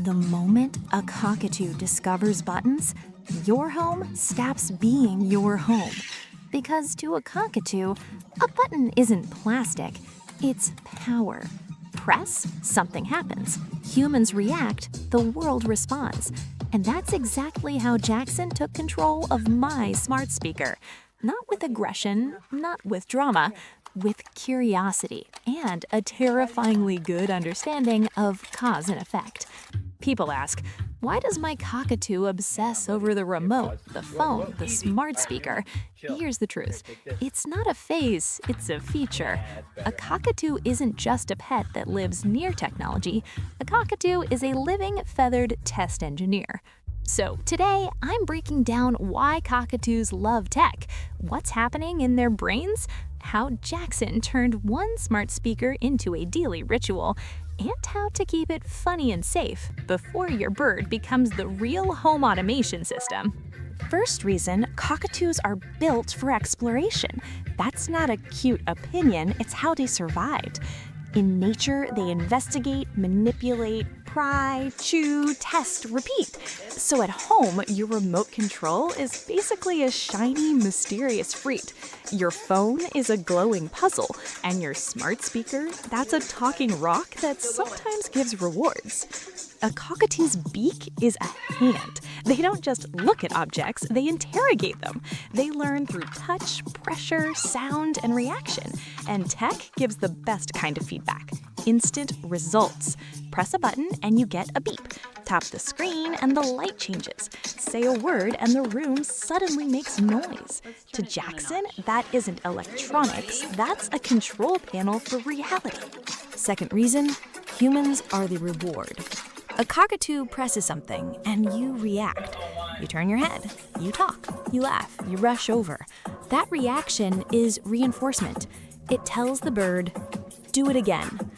The moment a cockatoo discovers buttons, your home stops being your home. Because to a cockatoo, a button isn't plastic, it's power. Press, something happens. Humans react, the world responds. And that's exactly how Jackson took control of my smart speaker. Not with aggression, not with drama, with curiosity and a terrifyingly good understanding of cause and effect. People ask, why does my cockatoo obsess over the remote, the phone, the smart speaker? Here's the truth. It's not a phase, it's a feature. A cockatoo isn't just a pet that lives near technology. A cockatoo is a living, feathered test engineer. So today, I'm breaking down why cockatoos love tech, what's happening in their brains, how Jackson turned one smart speaker into a daily ritual, and how to keep it funny and safe before your bird becomes the real home automation system. First reason, cockatoos are built for exploration. That's not a cute opinion, it's how they survived. In nature, they investigate, manipulate, pry, chew, test, repeat. So at home, your remote control is basically a shiny, mysterious fruit. Your phone is a glowing puzzle, and your smart speaker, that's a talking rock that sometimes gives rewards. A cockatoo's beak is a hand. They don't just look at objects, they interrogate them. They learn through touch, pressure, sound, and reaction. And tech gives the best kind of feedback. Instant results. Press a button and you get a beep. Tap the screen and the light changes. Say a word and the room suddenly makes noise. To Jackson, that isn't electronics, that's a control panel for reality. Second reason, humans are the reward. A cockatoo presses something and you react. You turn your head, you talk, you laugh, you rush over. That reaction is reinforcement. It tells the bird, do it again.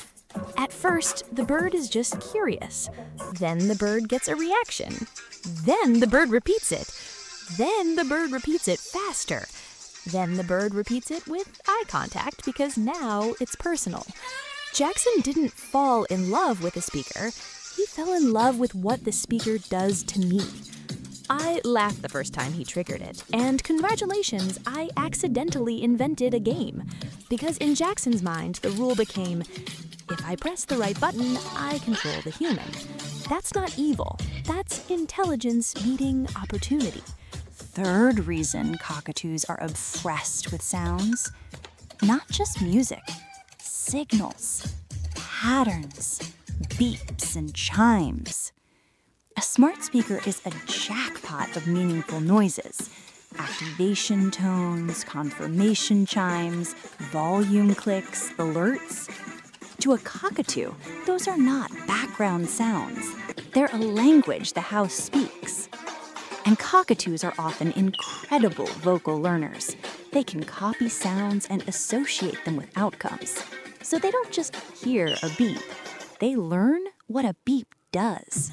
At first, the bird is just curious. Then the bird gets a reaction. Then the bird repeats it. Then the bird repeats it faster. Then the bird repeats it with eye contact because now it's personal. Jackson didn't fall in love with the speaker. He fell in love with what the speaker does to me. I laughed the first time he triggered it, and congratulations, I accidentally invented a game. Because in Jackson's mind, the rule became, if I press the right button, I control the human. That's not evil. That's intelligence meeting opportunity. Third reason cockatoos are obsessed with sounds, not just music, signals, patterns, beeps and chimes. A smart speaker is a jackpot of meaningful noises. Activation tones, confirmation chimes, volume clicks, alerts. To a cockatoo, those are not background sounds. They're a language the house speaks. And cockatoos are often incredible vocal learners. They can copy sounds and associate them with outcomes. So they don't just hear a beep. They learn what a beep does.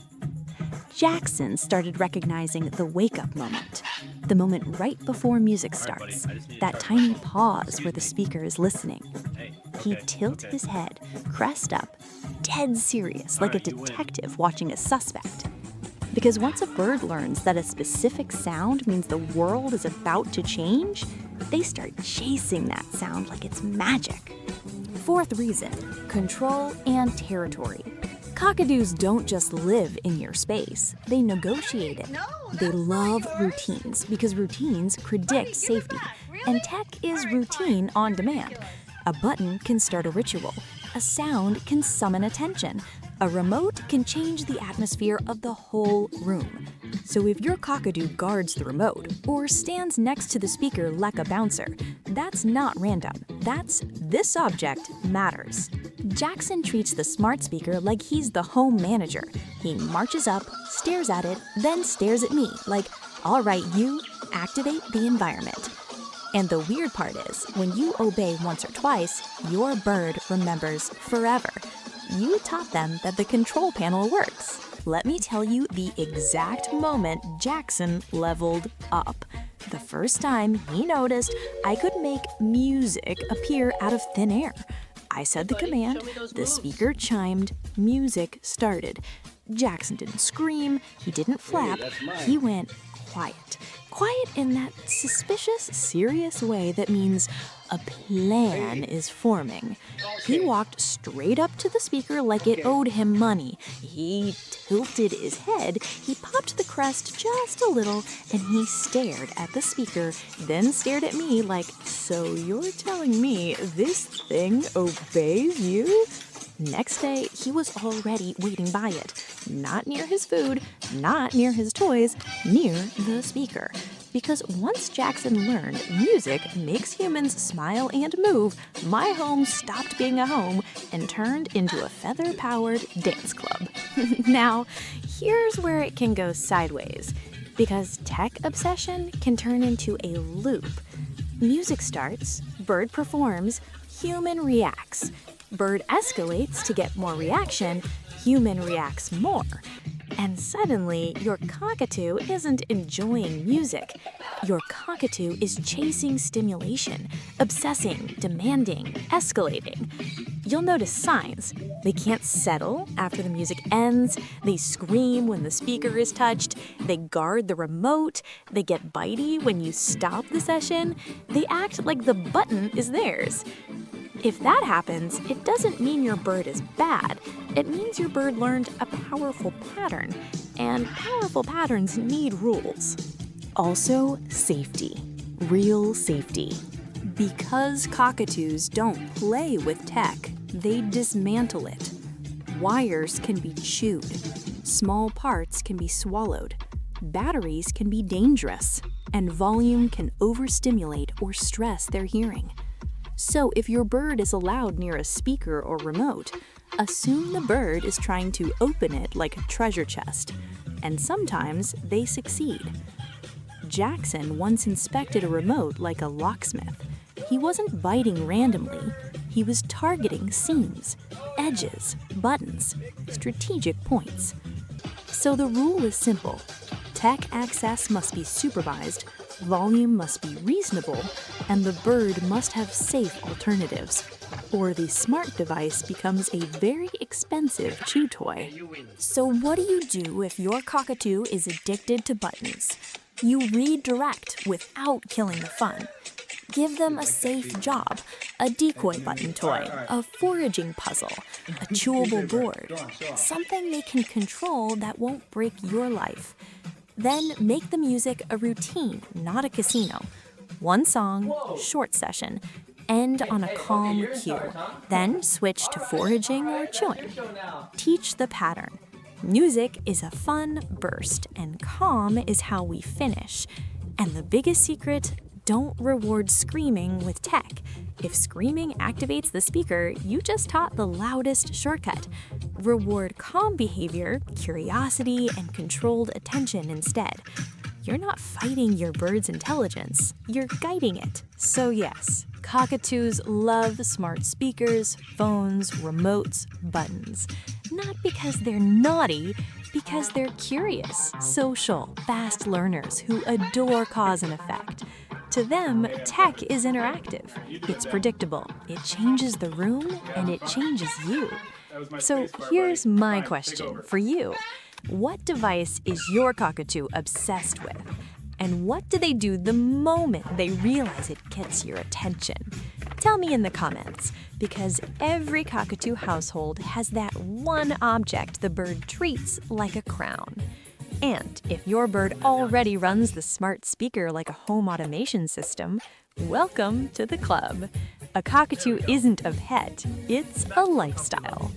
Jackson started recognizing the wake-up moment, the moment right before music starts, that tiny pause where the speaker is listening. He'd tilt his head, crest up, dead serious, like a detective watching a suspect. Because once a bird learns that a specific sound means the world is about to change, they start chasing that sound like it's magic. Fourth reason, control and territory. Cockatoos don't just live in your space, they negotiate it. They love routines because routines predict safety, and tech is routine on demand. A button can start a ritual, a sound can summon attention, a remote can change the atmosphere of the whole room. So if your cockatoo guards the remote or stands next to the speaker like a bouncer, that's not random. That's this object matters. Jackson treats the smart speaker like he's the home manager. He marches up, stares at it, then stares at me like, all right, you, activate the environment. And the weird part is, when you obey once or twice, your bird remembers forever. You taught them that the control panel works. Let me tell you the exact moment Jackson leveled up. The first time he noticed I could make music appear out of thin air. I said the command, the speaker chimed, music started. Jackson didn't scream, he didn't flap, he went quiet. Quiet in that suspicious, serious way that means a plan is forming. He walked straight up to the speaker like it owed him money. He tilted his head, he popped the crest just a little, and he stared at the speaker, then stared at me like, "So you're telling me this thing obeys you?" Next day, he was already waiting by it. Not near his food, not near his toys, near the speaker. Because once Jackson learned music makes humans smile and move, my home stopped being a home and turned into a feather-powered dance club. Now, here's where it can go sideways. Because tech obsession can turn into a loop. Music starts, bird performs, human reacts. Bird escalates to get more reaction, human reacts more. And suddenly, your cockatoo isn't enjoying music. Your cockatoo is chasing stimulation, obsessing, demanding, escalating. You'll notice signs. They can't settle after the music ends. They scream when the speaker is touched. They guard the remote. They get bitey when you stop the session. They act like the button is theirs. If that happens, it doesn't mean your bird is bad. It means your bird learned a powerful pattern, and powerful patterns need rules. Also, safety. Real safety. Because cockatoos don't play with tech, they dismantle it. Wires can be chewed. Small parts can be swallowed. Batteries can be dangerous, and volume can overstimulate or stress their hearing. So if your bird is allowed near a speaker or remote, assume the bird is trying to open it like a treasure chest. And sometimes they succeed. Jackson once inspected a remote like a locksmith. He wasn't biting randomly. He was targeting seams, edges, buttons, strategic points. So the rule is simple. Tech access must be supervised, volume must be reasonable, and the bird must have safe alternatives, or the smart device becomes a very expensive chew toy. So what do you do if your cockatoo is addicted to buttons? You redirect without killing the fun. Give them a safe job, a decoy button toy, a foraging puzzle, a chewable board, something they can control that won't break your life. Then make the music a routine, not a casino. One song, short session, end on a calm cue. Then switch to foraging or chewing. Teach the pattern. Music is a fun burst, and calm is how we finish. And the biggest secret, don't reward screaming with tech. If screaming activates the speaker, you just taught the loudest shortcut. Reward calm behavior, curiosity, and controlled attention instead. You're not fighting your bird's intelligence, you're guiding it. So yes, cockatoos love smart speakers, phones, remotes, buttons. Not because they're naughty, because they're curious, social, fast learners who adore cause and effect. To them, tech is interactive. It's predictable. It changes the room, and it changes you. So here's my question for you. What device is your cockatoo obsessed with? And what do they do the moment they realize it gets your attention? Tell me in the comments, because every cockatoo household has that one object the bird treats like a crown. And if your bird already runs the smart speaker like a home automation system, welcome to the club. A cockatoo isn't a pet, it's a lifestyle.